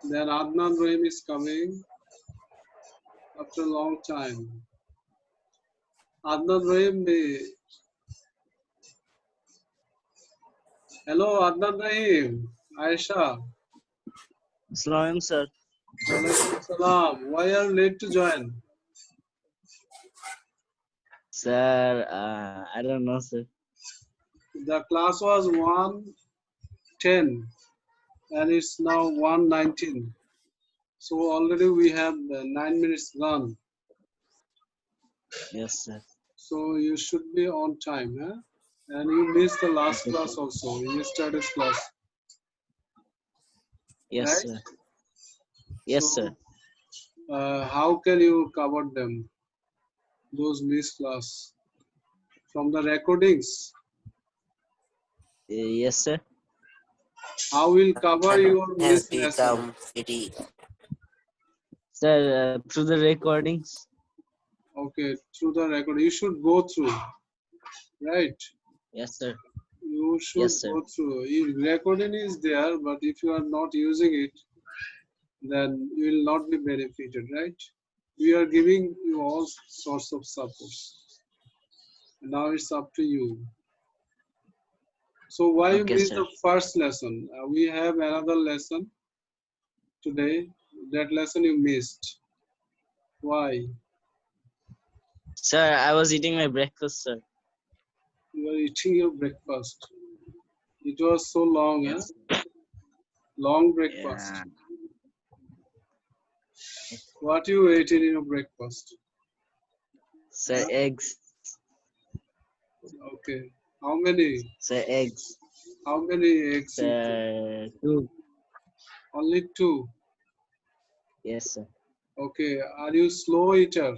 Then Adnan Rahim is coming after a long time. Adnan Rahim, hello Adnan Rahim, Aisha. Salam, sir. Walaikum salam. Why are you late to join? Sir, I don't know, sir. The class was 1:10 and it's now 1:19. So already we have 9 minutes gone. Yes, sir. So you should be on time, huh? And you missed the last Okay, class sir. also, yesterday's class, Yes, right? sir. Yes, sir. So how can you cover them, those missed class? From the recordings, Yes, sir. how will cover And your has missed lesson? become pretty. Sir, through the recordings. Okay, through the record, you should go through, right? Yes, sir. You should Yes, sir. go through. Recording is there, but if you are not using it, then you will not be benefited, right? We are giving you all sorts of support. Now it's up to you. So why you Okay, missed sir. the first lesson? We have another lesson today. That lesson you missed. Why? Sir, I was eating my breakfast, sir. You are eating your breakfast. It was so long, huh? Yes. Long Yeah. breakfast. What you ate in your breakfast? Sir, Huh? eggs. Okay. How many? Sir, eggs. How many eggs you took? Sir, 2. Only two. Yes, sir. Okay. Are you slow eater?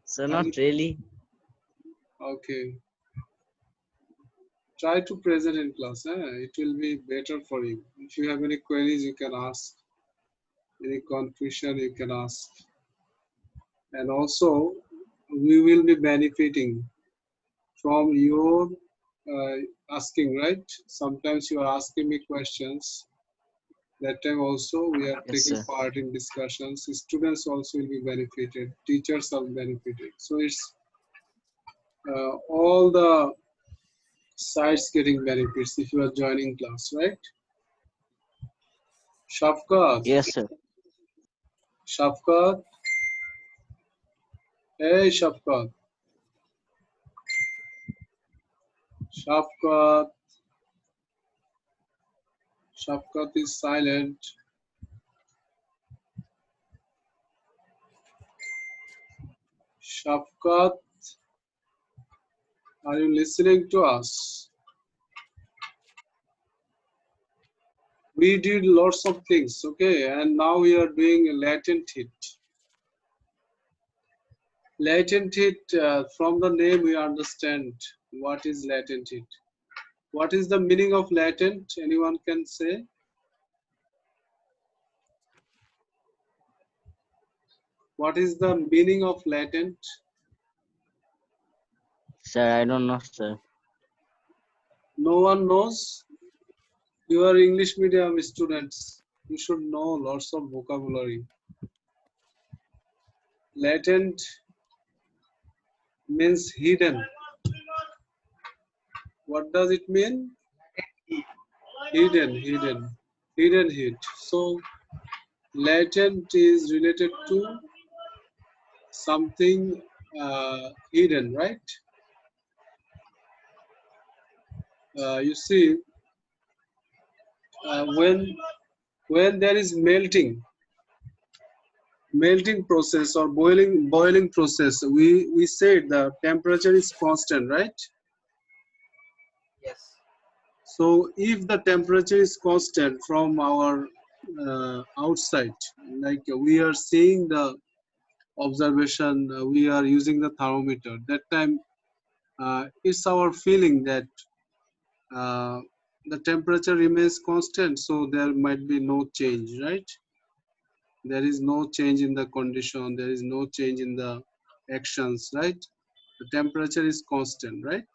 Sir, Are you not really. okay? Try to present in class. It will be better for you. If you have any queries, you can ask. Any confusion, you can ask. And also, we will be benefiting from your asking, right? Sometimes you are asking me questions. That time also we are Yes, taking sir. part in discussions. Students also will be benefited. Teachers are benefited. So it's all the sides getting benefits if you are joining class, right? Shafqat, Yes, sir. Shafqat, hey Shafqat, Shafqat, Shafqat is silent. Shafqat, are you listening to us? We did lots of things, okay, and now we are doing a latent hit. Latent hit, from the name we understand what is latent hit. What is the meaning of latent? Anyone can say? What is the meaning of latent? Sir, I don't know, sir. No one knows? You are English medium students. You should know lots of vocabulary. Latent means hidden. What does it mean? Hidden hit. So latent is related to something hidden, right? You see, when there is melting process or boiling process, we said the temperature is constant, right? Yes. So if the temperature is constant from our outside, like we are seeing the observation, we are using the thermometer, that time it's our feeling that uh, the temperature remains constant, so there might be no change, right? There is no change in the condition, there is no change in the actions, right? The temperature is constant, right?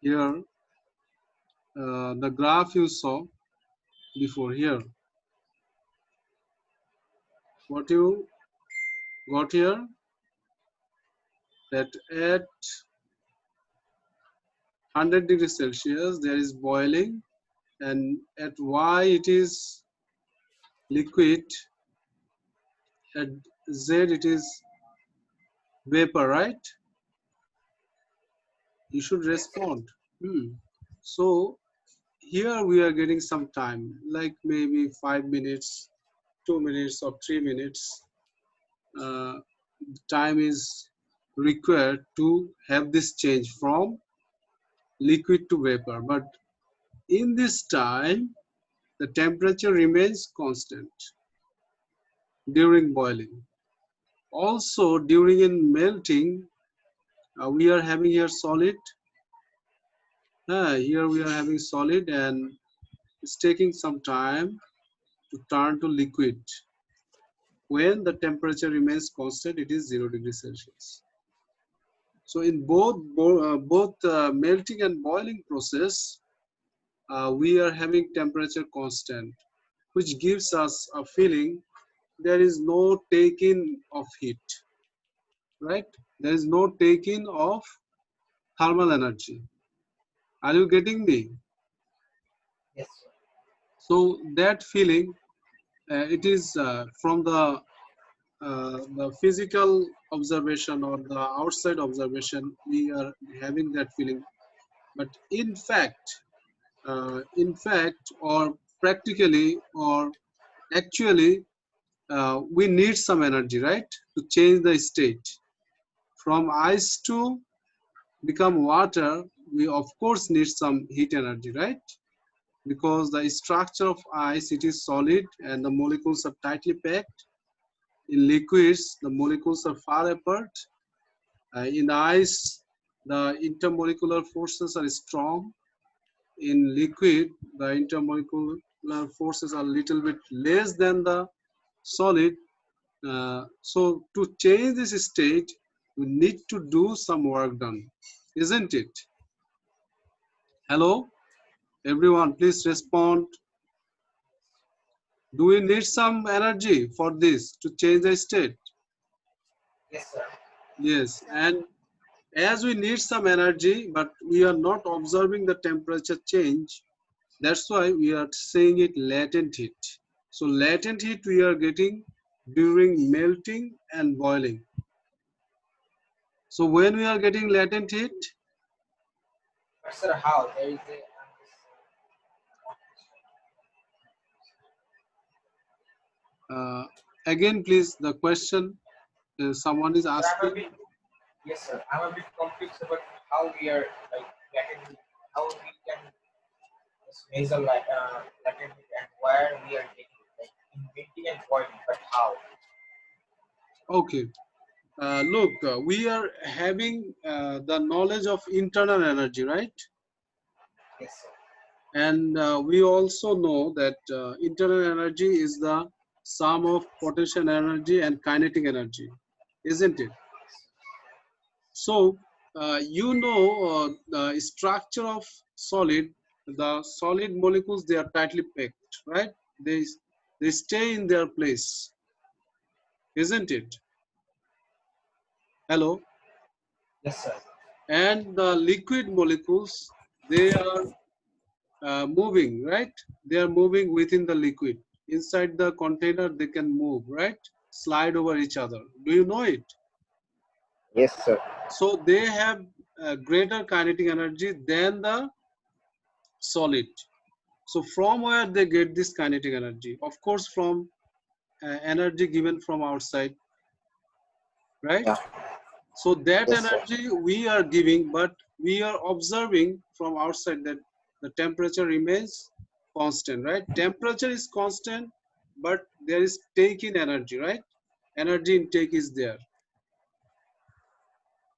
Here, the graph you saw, before here. What you got here, that at 100 degrees Celsius there is boiling, and at Y it is liquid, at Z it is vapor, right? You should Yes, sir. respond. So here we are getting some time, like maybe 5 minutes, 2 minutes, or 3 minutes. Uh, Time is required to have this change from liquid to vapor. But in this time, the temperature remains constant during boiling. Also, during in melting, we are having here solid. Here we are having solid, and it's taking some time to turn to liquid. When the temperature remains constant, it is 0 degrees Celsius. So in both melting and boiling process, we are having temperature constant, which gives us a feeling there is no taking of heat, right? There is no taking of thermal energy. Are you getting me? Yes, sir. So that feeling, it is from the physical observation or the outside observation, we are having that feeling. But in fact, or practically, or actually, we need some energy, right, to change the state from ice to become water. We of course need some heat energy, right? Because the structure of ice, it is solid and the molecules are tightly packed. In liquids, the molecules are far apart. In ice, the intermolecular forces are strong. In liquid, the intermolecular forces are a little bit less than the solid. So to change this state, we need to do some work done, isn't it? Hello, everyone, please respond. Do we need some energy for this to change the state? Yes, sir. Yes, and as we need some energy, but we are not observing the temperature change, that's why we are saying it latent heat. So latent heat we are getting during melting and boiling. So when we are getting latent heat, But sir, how? There is a uh, again, please, the question someone is sir, I'm a asking. bit yes, sir. I'm a bit confused about how we are like latent, how we can just measure like latent and where we are taking it, like in melting and boiling, but how? Okay, look, we are having the knowledge of internal energy, right? Yes, sir. And we also know that internal energy is the sum of potential energy and kinetic energy, isn't it? So, the structure of solid, the solid molecules, they are tightly packed, right? They stay in their place, isn't it? Hello? Yes, sir. And the liquid molecules, they are moving, right? They are moving within the liquid. Inside the container, they can move, right? Slide over each other. Do you know it? Yes, sir. So they have greater kinetic energy than the solid. So from where they get this kinetic energy? Of course, from energy given from outside, right? Yeah. So that Yes, sir. energy we are giving, but we are observing from outside that the temperature remains constant, right? Temperature is constant, but there is take in energy, right? Energy intake is there.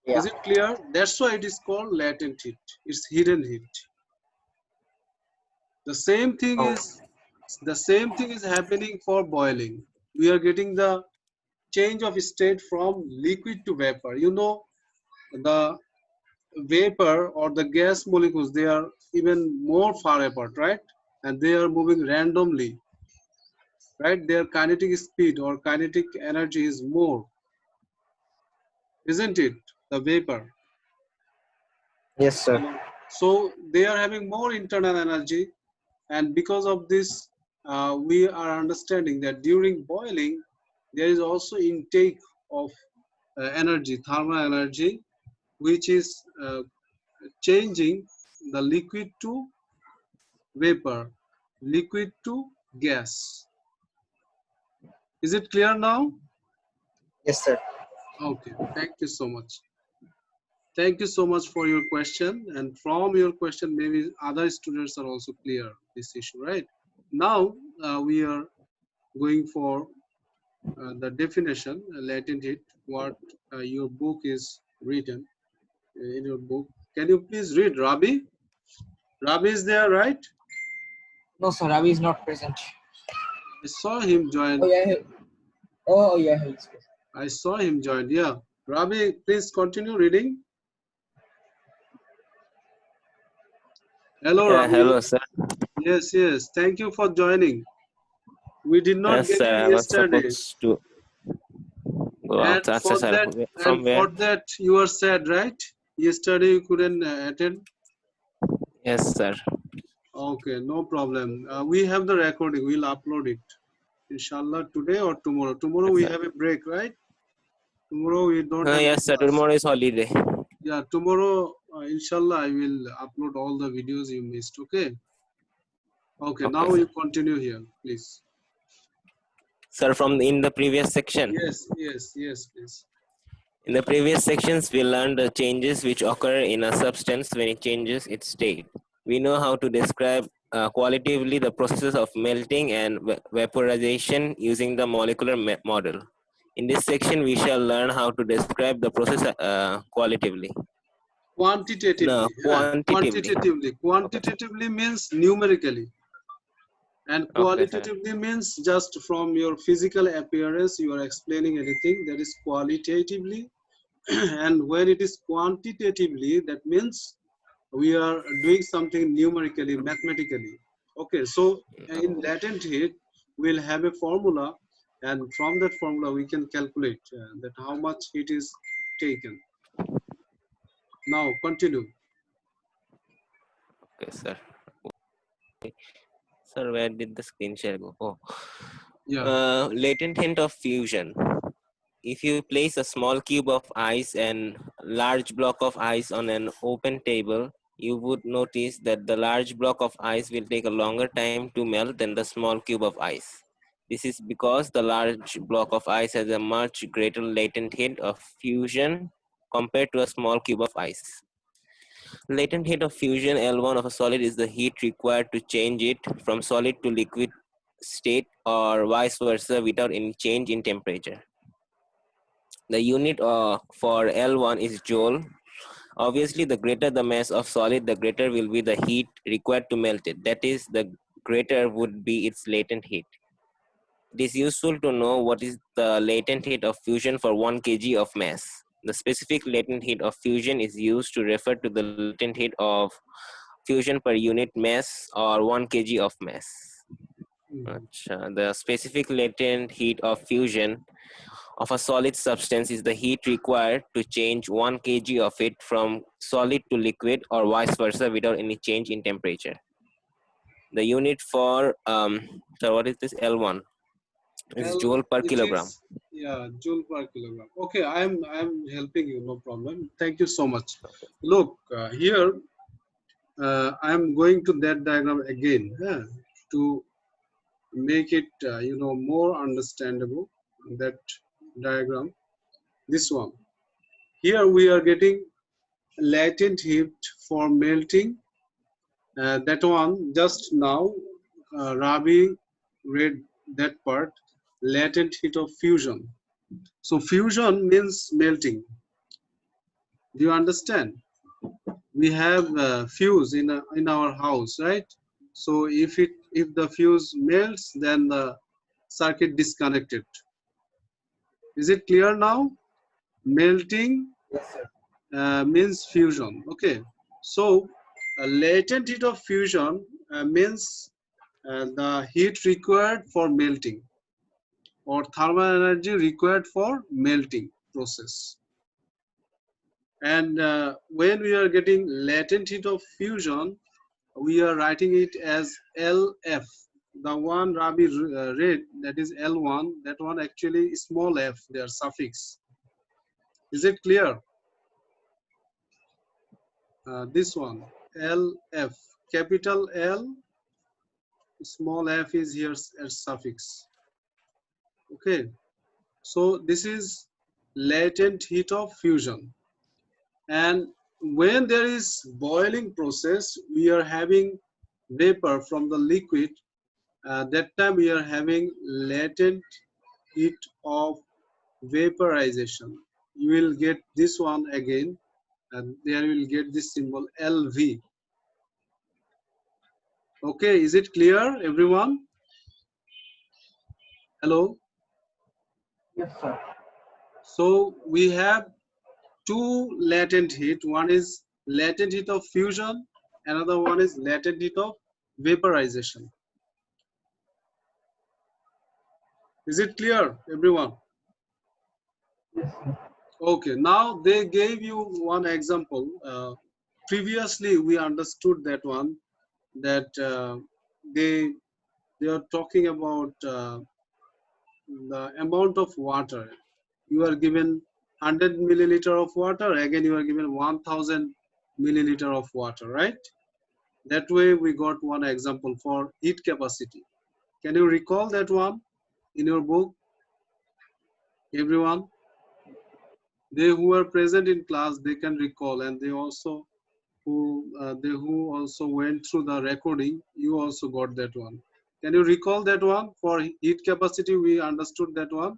Yeah. Is it clear? That's why it is called latent heat. It's hidden heat. The same thing Oh. is the same thing is happening for boiling. We are getting the change of state from liquid to vapor. The vapor or the gas molecules, they are even more far apart, right? and they are moving randomly, right? Their kinetic speed or kinetic energy is more, isn't it? The vapor. Yes, sir. So they are having more internal energy, and because of this, we are understanding that during boiling, there is also intake of energy, thermal energy, which is changing the liquid to vapor, liquid to gas. Is it clear now? Yes, sir. Okay, thank you so much. Thank you so much for your question. And from your question, maybe other students are also clear this issue, right? Now we are going for the definition, latent heat, what your book is written in your book. Can you please read, Rabi? Rabi is there, right? No, sir. Ravi is not present. I saw him Oh join. yeah. Oh yeah. He's present. I saw him join. Yeah. Rabi, please continue reading. Hello, Yeah, Rabi. hello, sir. Yes, yes. Thank you for joining. We did not Yes, get sir. you I was yesterday. supposed to go And out. Acha, for sir. that, From where? you are sad, right? Yesterday you couldn't attend. Yes, sir. Okay, no problem. We have the recording. We'll upload it. Inshallah, today or tomorrow. Tomorrow Yes, we sir. have a break, right? Tomorrow we don't have any Yes, sir. class. Tomorrow is holiday. Yeah, tomorrow, inshallah, I will upload all the videos you missed. Okay. Okay. Okay, Now sir. you continue here, please. Sir, from in the previous section. Yes, yes, yes, please. In the previous sections, we learned the changes which occur in a substance when it changes its state. We know how to describe qualitatively the processes of melting and vaporization using the molecular model. In this section, we shall learn how to describe the process qualitatively. No, Quantitatively, yeah. quantitatively. Okay, sir. Quantitatively means numerically, and Okay, sir. qualitatively means just from your physical appearance you are explaining anything. That is qualitatively. And when it is quantitatively, that means we are doing something numerically, mathematically. Okay, so in latent heat, we'll have a formula, and from that formula we can calculate that how much heat is taken. Now continue. Okay, sir. Sir, where did the screen share go? Oh, Yeah. latent hint of fusion. If you place a small cube of ice and large block of ice on an open table, you would notice that the large block of ice will take a longer time to melt than the small cube of ice. This is because the large block of ice has a much greater latent heat of fusion compared to a small cube of ice. Latent heat of fusion L1 of a solid is the heat required to change it from solid to liquid state or vice versa without any change in temperature. The unit for L1 is joule. Obviously, the greater the mass of solid, the greater will be the heat required to melt it. That is, the greater would be its latent heat. It is useful to know what is the latent heat of fusion for 1 kg of mass. The specific latent heat of fusion is used to refer to the latent heat of fusion per unit mass or 1 kg of mass. Mhm. The specific latent heat of fusion of a solid substance is the heat required to change 1 kg of it from solid to liquid or vice versa without any change in temperature. The unit for, so what is this L1? Is Well, joule per it kilogram. is, yeah, joule per kilogram. Okay, I'm helping you, no problem. Thank you so much. Look, here I'm going to that diagram again, to make it more understandable. That diagram, this one. Here we are getting latent heat for melting. That one just now, Rabi read that part. Latent heat of fusion. So fusion means melting. Do you understand? We have fuse in our house, right? So if the fuse melts, then the circuit disconnected. Is it clear now? Melting Yes, sir. means fusion. Okay. So latent heat of fusion means the heat required for melting, or thermal energy required for melting process. And when we are getting latent heat of fusion, we are writing it as LF. The one Rabi read, that is L1, that one actually small f, their suffix. Is it clear? This one, LF, capital L, small f is here as suffix. Okay, so this is latent heat of fusion. And when there is boiling process, we are having vapor from the liquid. That time we are having latent heat of vaporization. You will get this one again, and there you will get this symbol LV. Okay, is it clear, everyone? Hello. Yes, sir. So we have two latent heat. One is latent heat of fusion, another one is latent heat of vaporization. Is it clear, everyone? Yes, sir. Okay, now they gave you one example. Previously, we understood that one, that they are talking about the amount of water. You are given 100 milliliter of water, again you are given 1000 milliliter of water, right? That way we got one example for heat capacity. Can you recall that one in your book, everyone? They who are present in class, they can recall, and they also who also went through the recording, you also got that one. Can you recall that one? For heat capacity, we understood that one.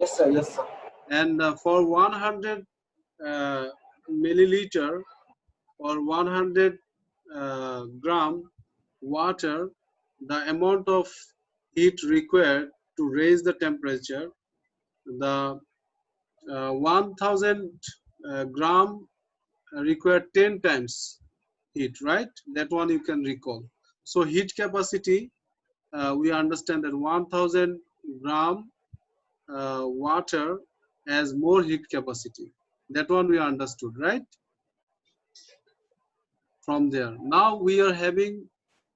Yes, sir. Yes, sir. And for 100 milliliter or 100 gram water, the amount of heat required to raise the temperature, the 1000 gram require 10 times heat, right? That one you can recall. So heat capacity, we understand that 1000 gram water has more heat capacity. That one we understood, right? From there. Now we are having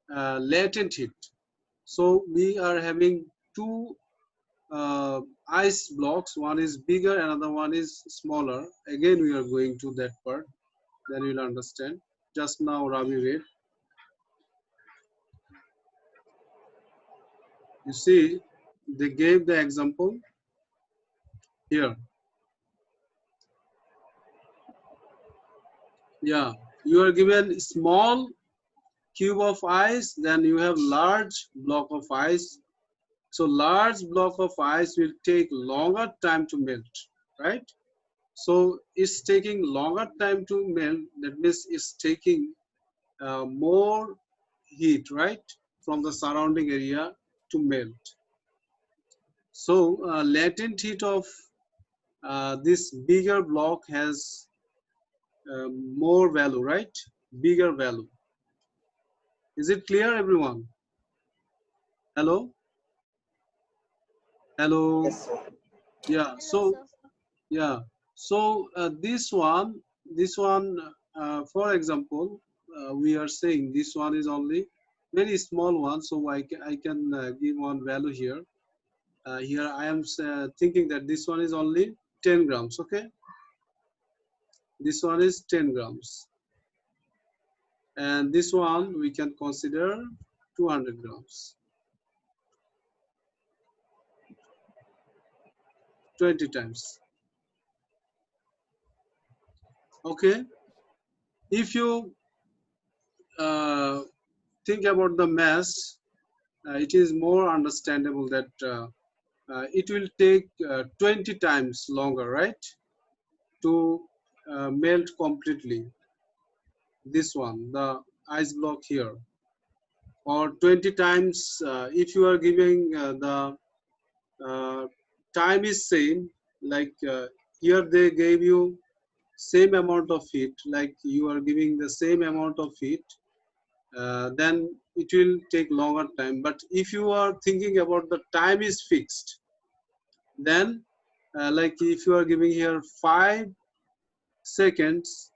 latent heat. So we are having two ice blocks. One is bigger, another one is smaller. Again, we are going to that part. Then you'll understand. Just now, Ravi read. You see, they gave the example here. Yeah, you are given small cube of ice, then you have large block of ice. So large block of ice will take longer time to melt, right? So it's taking longer time to melt. That means it's taking more heat, right, from the surrounding area to melt. So latent heat of this bigger block has more value, right? Bigger value. Is it clear, everyone? Hello? Hello? Yes, sir. Yeah, Hello, so, sir. yeah. So this one, for example, we are saying this one is only very small one, so I can give one value here. Here I am thinking that this one is only 10 grams, okay? This one is 10 grams. And this one we can consider 200 grams. 20 times. Okay? If you think about the mass, it is more understandable that it will take 20 times longer, right? To melt completely. This one, the ice block here. Or 20 times, if you are giving the time is same, like here they gave you same amount of heat, like you are giving the same amount of heat, then it will take longer time. But if you are thinking about the time is fixed, then like if you are giving here 5 seconds,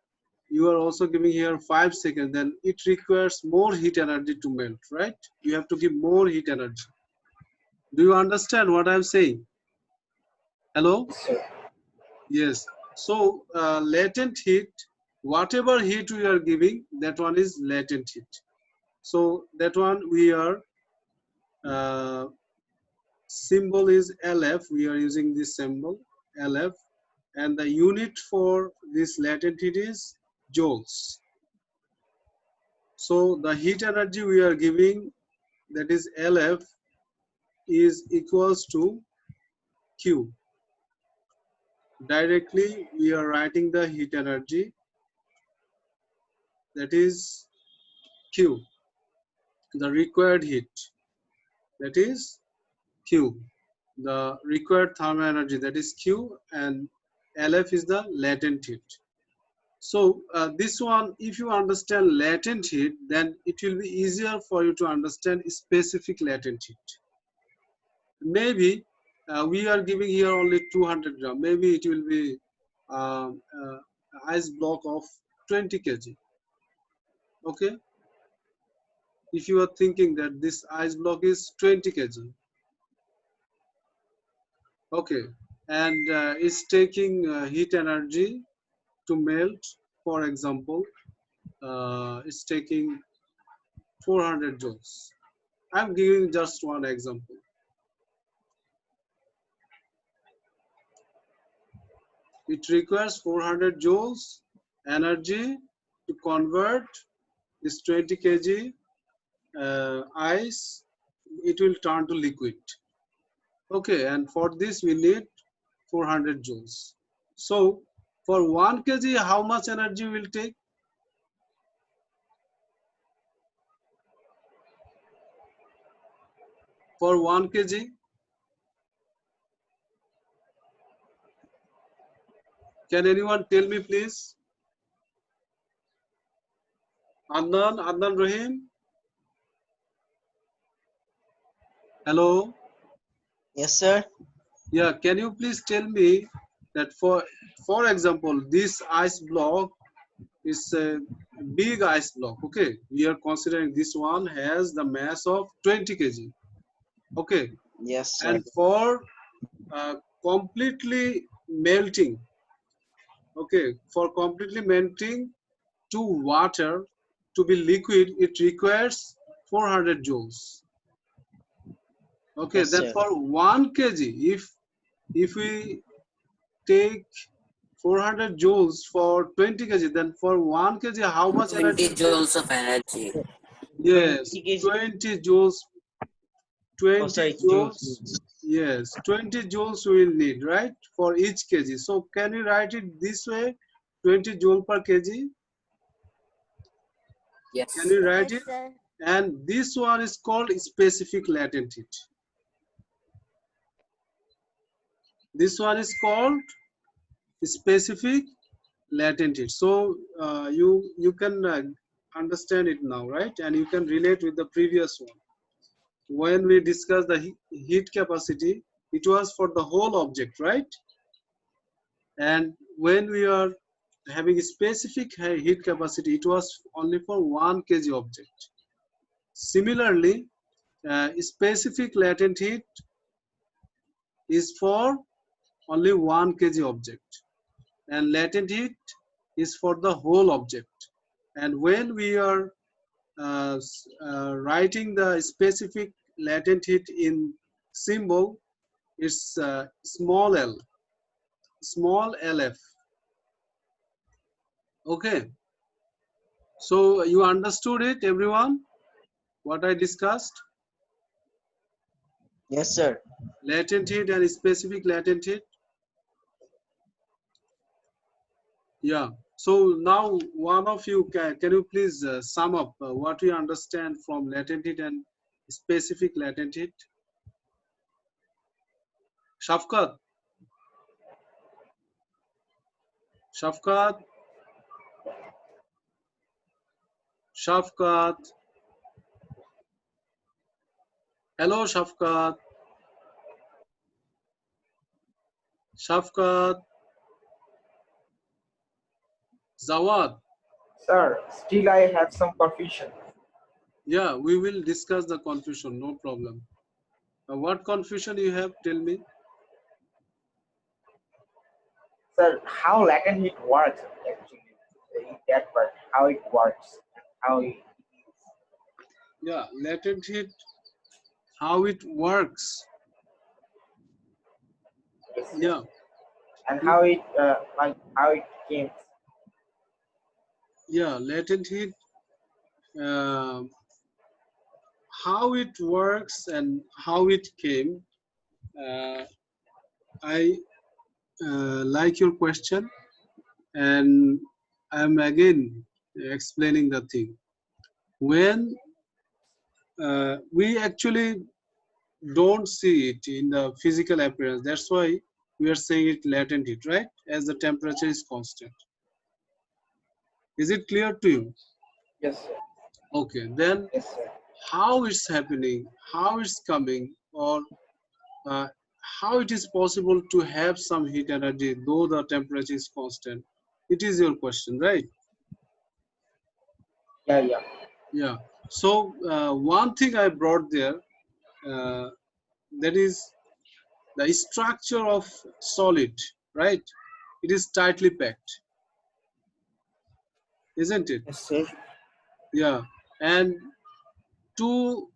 you are also giving here 5 seconds, then it requires more heat energy to melt, right? You have to give more heat energy. Do you understand what I'm saying? Hello? Yes, sir. Yes. So latent heat, whatever heat we are giving, that one is latent heat. So that one we are uh, symbol is LF. We are using this symbol LF, and the unit for this latent heat is joules. So the heat energy we are giving, that is LF, is equals to Q. Directly we are writing the heat energy, that is Q. The required heat, that is Q. The required thermal energy, that is Q, and LF is the latent heat. So this one, if you understand latent heat, then it will be easier for you to understand specific latent heat. Maybe we are giving here only 200 gram. Maybe it will be ice block of 20 kg. Okay. If you are thinking that this ice block is 20 kg. Okay. And it's taking heat energy to melt. For example, it's taking 400 joules. I'm giving just one example. It requires 400 joules energy to convert this 20 kg ice. It will turn to liquid. Okay, and for this we need 400 joules. So for 1 kg, how much energy will take? For 1 kg, can anyone tell me please? Adnan Rahim? Hello? Yes, sir. Yeah, can you please tell me that for example, this ice block is a big ice block, okay? We are considering this one has the mass of 20 kg, okay? Yes, sir. And for completely melting, okay, for completely melting to water to be liquid, it requires 400 joules. Okay, Yes, then sir. for 1 kg, if we take 400 joules for 20 kg, then for 1 kg, how much 20 energy? joules of energy. Yes, 20 kg. 20 joules, Oh, 20 sorry, joules. joules, yes, 20 joules we will need, right, for each kg. So can you write it this way, 20 joule per kg? Can Yes. you write Yes, it? sir. And this one is called specific latent heat. This one is called specific latent heat. So you can understand it now, right? And you can relate with the previous one. When we discussed the heat capacity, it was for the whole object, right? And when we are having a specific heat capacity, it was only for 1 kg object. Similarly, specific latent heat is for only 1 kg object, and latent heat is for the whole object. And when we are writing the specific latent heat in symbol, it's small l, small lf. Okay, so you understood it, everyone, what I discussed? Yes, sir. Latent heat and specific latent heat. Yeah. So now one of you can you please sum up what we understand from latent heat and specific latent heat? Shafkat. Shafkat. Shafkat. Hello, Shafkat. Shafkat, Zawad. Sir, still I have some confusion. Yeah, we will discuss the confusion, no problem. What confusion you have? Tell me. Sir, how latent heat works actually in that part, how it works, and how it Yeah, latent heat, how it works. is, Yeah, and it, how it like how it came. yeah, latent heat, uh, how it works and how it came. Uh, I like your question, and I'm again explaining the thing. When we actually don't see it in the physical appearance, that's why we are saying it latent heat, right? As the temperature is constant. Is it clear to you? Yes, sir. Okay, then Yes, sir. how it's happening, how it's coming, or uh, how it is possible to have some heat energy though the temperature is constant? It is your question, right? Yeah, yeah. Yeah. So one thing I brought there, uh, that is the structure of solid, right? It is tightly packed, isn't it? Yes, sir. Yeah. And to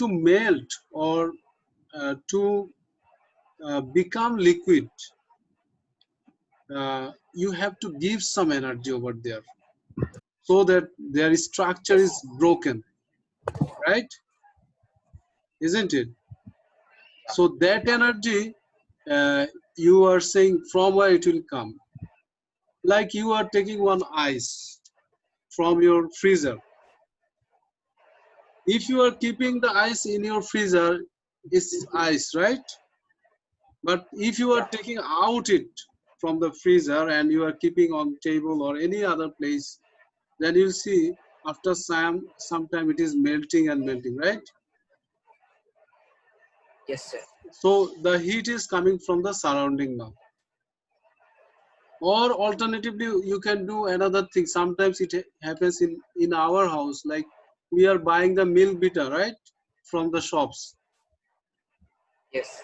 melt or to become liquid, you have to give some energy over there so that their structure Yes, is broken, right? Isn't it? So that energy, you are saying from where it will come? Like you are taking one ice from your freezer. If you are keeping the ice in your freezer, it's ice, right? But if you are yeah. taking out it from the freezer and you are keeping on table or any other place, then you'll see after some time it is melting and melting, right? Yes, sir. So the heat is coming from the surrounding now. Or alternatively, you can do another thing. Sometimes it happens in our house, like we are buying the milk bitter, right, from the shops. Yes,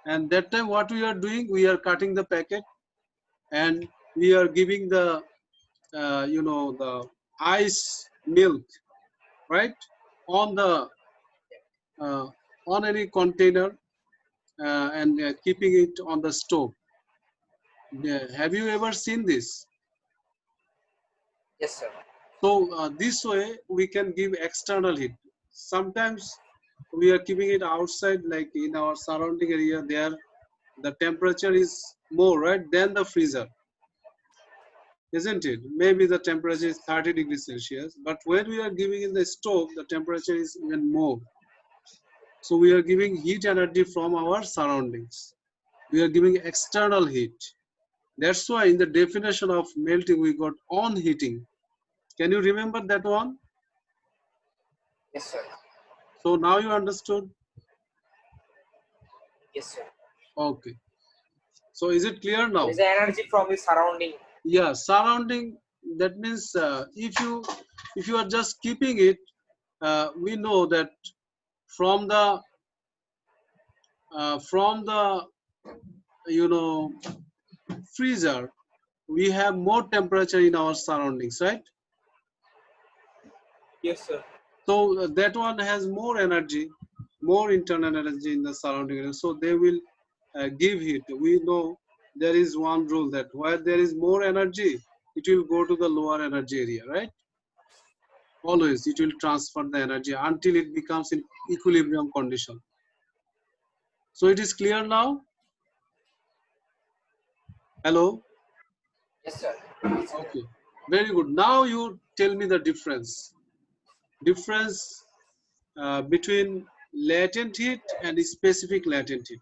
And that time what we are doing, we are cutting the packet and we are giving the the ice milk, right, on the uh, on any container, and keeping it on the stove. Yeah. Have you ever seen this? yes, sir. So this way we can give external heat. Sometimes we are keeping it outside, like in our surrounding area. There, the temperature is more, right, than the freezer, isn't it? Maybe the temperature is 30 degrees Celsius, but when we are giving in the stove, the temperature is even more. So we are giving heat energy from our surroundings. We are giving external heat. That's why in the definition of melting, we got on heating. Can you remember that one? Yes, sir. So now you understood? Yes, sir. Okay. So is it clear There now? is energy from the surrounding. Yeah, surrounding. That means if you are just keeping it, we know that from the from the freezer, we have more temperature in our surroundings, right? Yes, sir. So that one has more energy, more internal energy in the surrounding area. So they will give heat. We know there is one rule that where there is more energy, it will go to the lower energy area, right? Always it will transfer the energy until it becomes in equilibrium condition. So it is clear now? Hello? Yes, sir. Okay. Very good. Now you tell me the difference. Difference between latent heat and specific latent heat.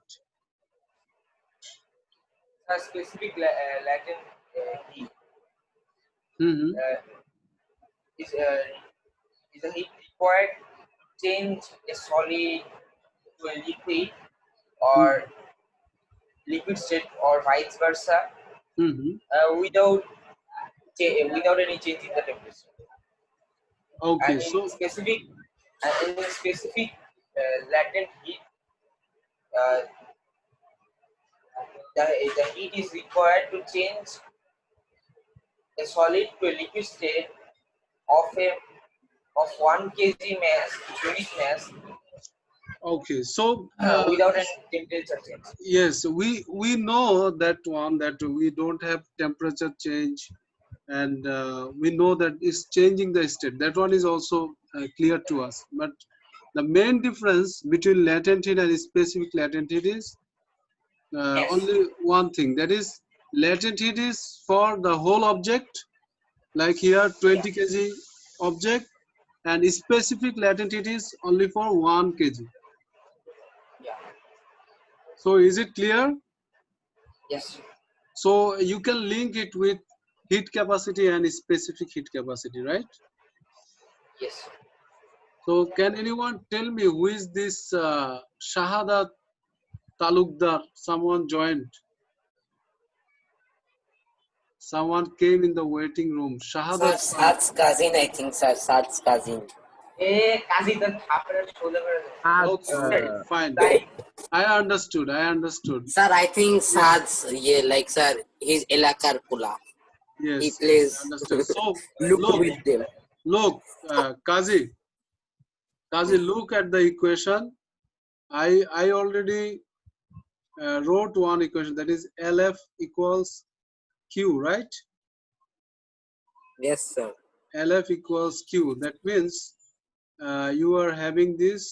A specific Latin heat Hmm. uh, is is a heat required change a solid. to a liquid or liquid state or vice versa Mm-hmm. without without any change in the temperature. Okay, And so in specific latent heat, uh, the heat is required to change a solid to a liquid state of a of 1 kg mass unit mass okay, so without any temperature change. yes, we know that one, that we don't have temperature change, and we know that it's changing the state. That one is also clear to us. But the main difference between latent heat and specific latent heat is Yes. only one thing. That is, latent heat is for the whole object, like here Yeah. 20 kg object, and specific latent heat is only for 1 kg. Yeah. So is it clear? Yes. So you can link it with heat capacity and specific heat capacity, right? Yes. So can anyone tell me who is this Shahada Talukdar? Someone joined. Someone came in the waiting room. Sir, Shahada Taluk. Sad's cousin, I think, sir. Sad's cousin. কাজী তার থাপড়ের শোলে করে দেয়। Okay, okay, fine. Like, I understood. I understood. Sir, I think Yeah. Sad's, yeah, like, sir, his Elakar Kula. Yes, He yes, plays I understood. So look look, with them. look, Kazi, look at the equation. I already wrote one equation, that is LF equals Q, right? Yes, sir. LF equals Q. That means you are having this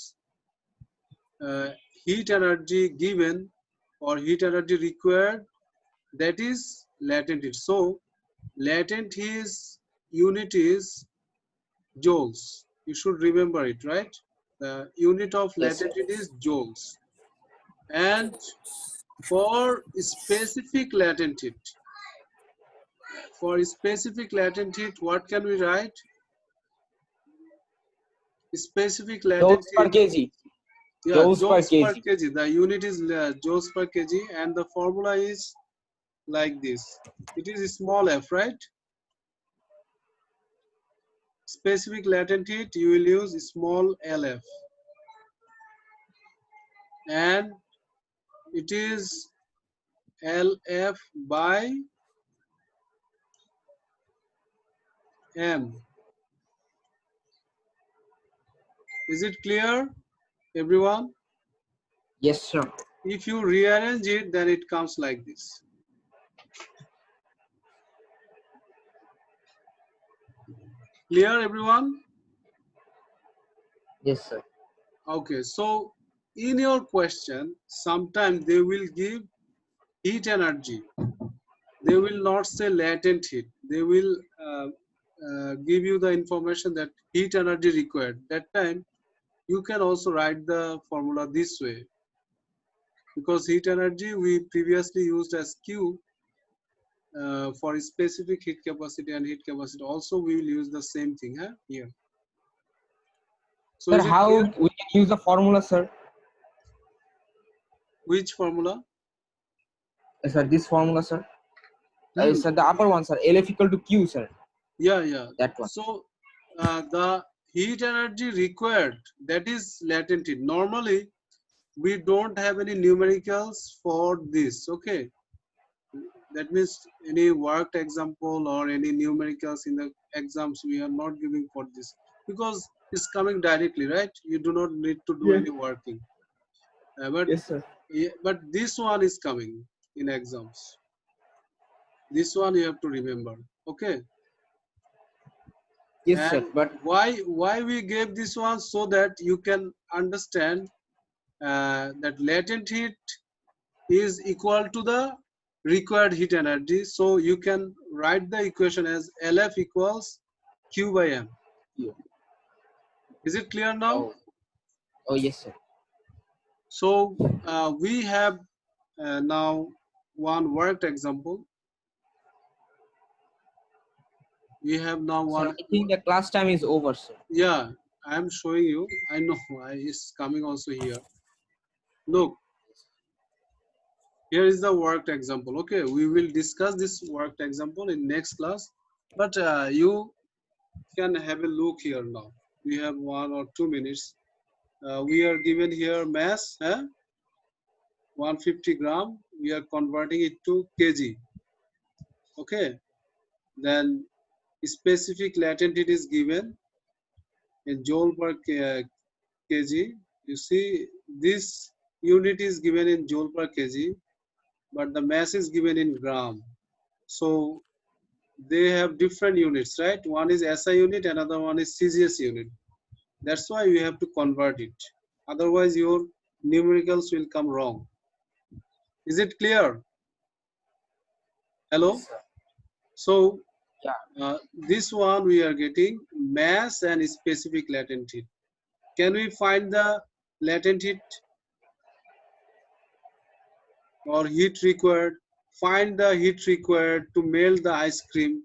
uh, heat energy given or heat energy required, that is latent heat. So latent heat unit is joules. You should remember it, right? The unit of Yes, latent sir. heat is joules. And for specific latent heat, what can we write? Specific latent Joules per heat, kg. yeah, Joules per joules per kg. kg. The unit is joules per kg, and the formula is like this. It is small f, right? Specific latent heat, you will use small LF, and it is LF by M. Is it clear, everyone? Yes, sir. If you rearrange it, then it comes like this. Clear, everyone? Yes, sir. Okay, so in your question, sometimes they will give heat energy. They will not say latent heat. They will give you the information that heat energy required. That time, you can also write the formula this way, because heat energy we previously used as Q for specific heat capacity and heat capacity. Also, we will use the same thing here. So Sir, is it how clear? we can use the formula, sir? Which formula? Sir, this formula, sir. Hmm. Sir, the upper one, sir. LF equal to Q, sir. Yeah. That one. So the heat energy required, that is latent heat. Normally, we don't have any numericals for this. Okay, that means any worked example or any numericals in the exams we are not giving for this, because it's coming directly, right? You do not need to do Yeah. any working. But Yes, sir. but this one is coming in exams. This one you have to remember. Okay. Yes, And sir. But why we gave this one, so that you can understand that latent heat is equal to the required heat energy. So you can write the equation as LF equals Q by M. yeah. Is it clear now? Oh, yes, sir. So we have now one worked example. We have now Sir, one. I think the class time is over, sir. Yeah, I am showing you. I know it's coming also here. Look, here is the worked example. Okay, we will discuss this worked example in next class, but you can have a look here now. We have 1 or 2 minutes. We are given here mass, 150 gram. We are converting it to kg. Okay, then specific latent heat is given in joule per kg. You see, this unit is given in joule per kg, but the mass is given in gram. So they have different units, right? One is SI unit, another one is CGS unit. That's why you have to convert it. Otherwise, your numericals will come wrong. Is it clear? Hello? Yes, sir. So Yeah. this one we are getting mass and specific latent heat. Can we find the latent heat or heat required? Find the heat required to melt the ice cream.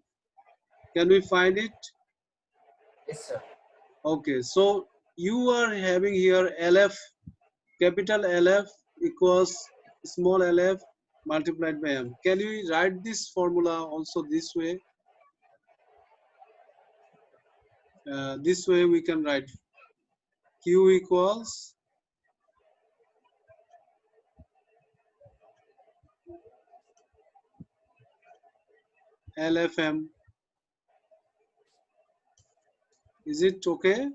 Can we find it? Yes, sir. Okay, so you are having here LF, capital LF equals small LF multiplied by M. Can you write this formula also this way? This way we can write Q equals LFM. Is it okay?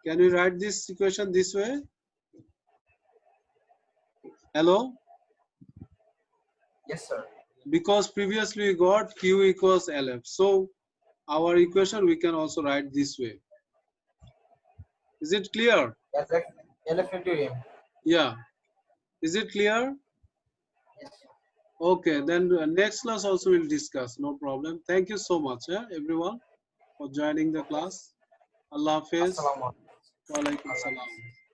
Can we write this equation this way? Hello? Yes, sir. Because previously we got Q equals LF. So our equation we can also write this way. Is it clear? That's like LF into M. Yeah. Is it clear? Yes, sir. Okay, then next class also we'll discuss. No problem. Thank you so much, everyone, for joining the Okay. class. Allah Hafiz. Assalamu alaikum. Wa alaikum Allah salam. Hafiz.